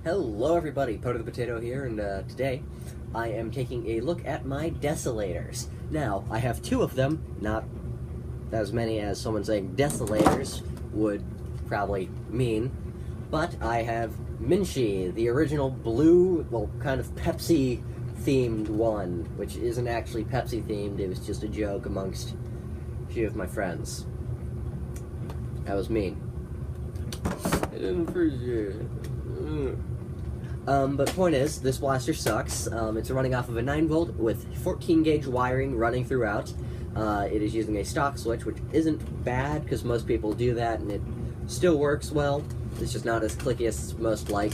Hello everybody, Poto the Potato here, and today I am taking a look at my Desolators. Now, I have two of them, not as many as someone saying Desolators would probably mean, but I have Minshi, the original blue, well, kind of Pepsi-themed one, which isn't actually Pepsi-themed, it was just a joke amongst a few of my friends. That was mean. I didn't appreciate it. But point is, this blaster sucks. It's running off of a 9-volt with 14 gauge wiring running throughout. It is using a stock switch, which isn't bad, because most people do that, and it still works well. It's just not as clicky as most like.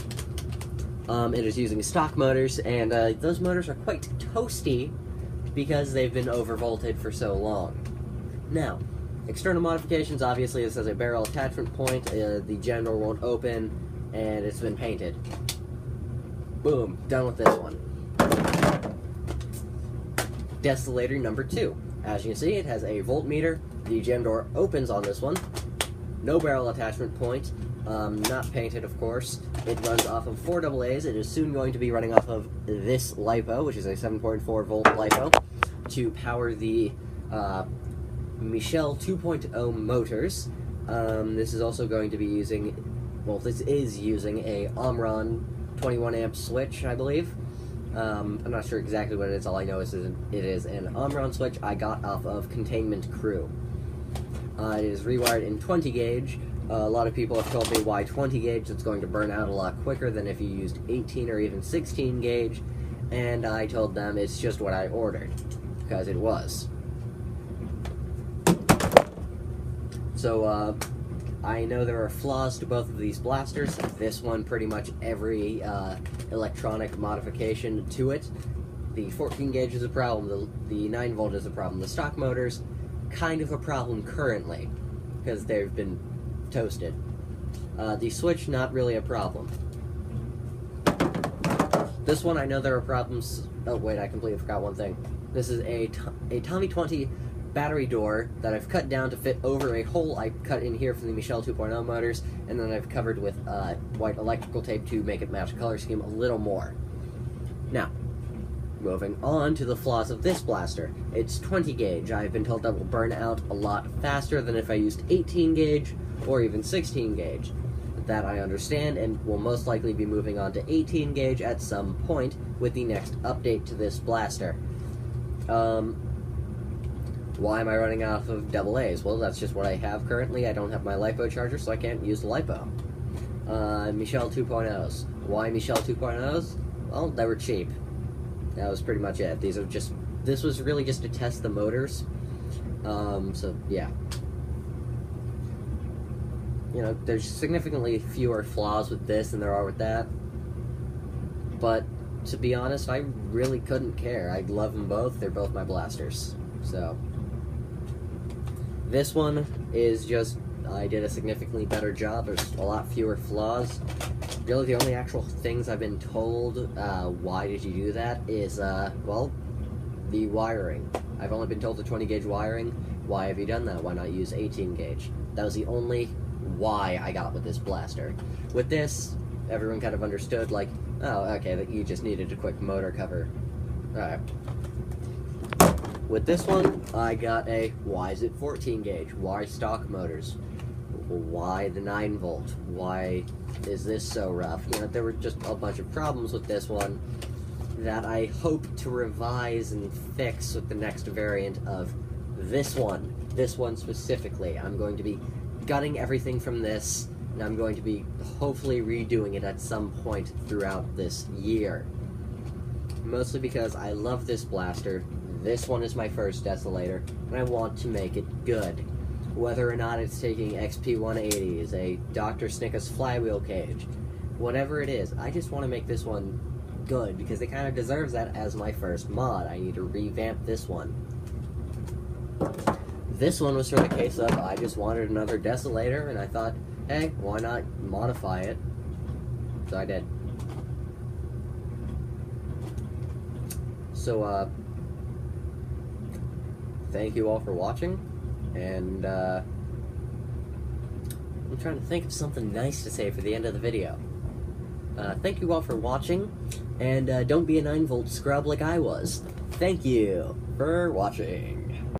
It is using stock motors, and those motors are quite toasty, because they've been overvolted for so long. Now, external modifications, obviously this has a barrel attachment point, the gen door won't open, and it's been painted. Boom, done with this one. Desolator number 2. As you can see, it has a voltmeter. The gem door opens on this one. No barrel attachment point. Not painted, of course. It runs off of 4 AA's. It is soon going to be running off of this LiPo, which is a 7.4 volt LiPo, to power the Michel 2.0 motors. This is also going to be using, well, this is using a Omron 21 amp switch, I believe. I'm not sure exactly what it is. All I know is it is an Omron switch I got off of Containment Crew. It is rewired in 20 gauge. A lot of people have told me why 20 gauge. It's going to burn out a lot quicker than if you used 18 or even 16 gauge. And I told them it's just what I ordered, because it was. So, I know there are flaws to both of these blasters. This one, pretty much every electronic modification to it. The 14 gauge is a problem, the 9 volt is a problem. The stock motors, kind of a problem currently, because they've been toasted. The switch, not really a problem. This one, I know there are problems. Oh wait, I completely forgot one thing. This is a Tommy 20 battery door that I've cut down to fit over a hole I cut in here for the Michel 2.0 motors, and then I've covered with white electrical tape to make it match the color scheme a little more. Now, moving on to the flaws of this blaster. It's 20 gauge. I've been told that will burn out a lot faster than if I used 18 gauge or even 16 gauge. That I understand, and will most likely be moving on to 18 gauge at some point with the next update to this blaster. Why am I running off of AA's? Well, that's just what I have currently. I don't have my LiPo charger, so I can't use the LiPo. Michel 2.0's. Why Michel 2.0's? Well, they were cheap. That was pretty much it. This was really just to test the motors. So, yeah. You know, there's significantly fewer flaws with this than there are with that. But, to be honest, I really couldn't care. I love them both. They're both my blasters. So, this one is just, I did a significantly better job. There's a lot fewer flaws. Really, the only actual things I've been told, why did you do that, is, well, the wiring. I've only been told the 20 gauge wiring. Why have you done that? Why not use 18 gauge? That was the only why I got with this blaster. With this, everyone kind of understood, like, oh, okay, that you just needed a quick motor cover. Alright. With this one, I got a, why is it 14 gauge? Why stock motors? Why the 9 volt? Why is this so rough? You know, there were just a bunch of problems with this one that I hope to revise and fix with the next variant of this one. This one specifically. I'm going to be gutting everything from this, and I'm going to be hopefully redoing it at some point throughout this year. Mostly because I love this blaster. This one is my first Desolator, and I want to make it good. Whether or not it's taking XP180s, a Dr. Snickus flywheel cage, whatever it is, I just want to make this one good, because it kind of deserves that as my first mod. I need to revamp this one. This one was for the case of, I just wanted another Desolator, and I thought, hey, why not modify it? So I did. So, thank you all for watching, and, I'm trying to think of something nice to say for the end of the video. thank you all for watching, and don't be a 9-volt scrub like I was. Thank you for watching.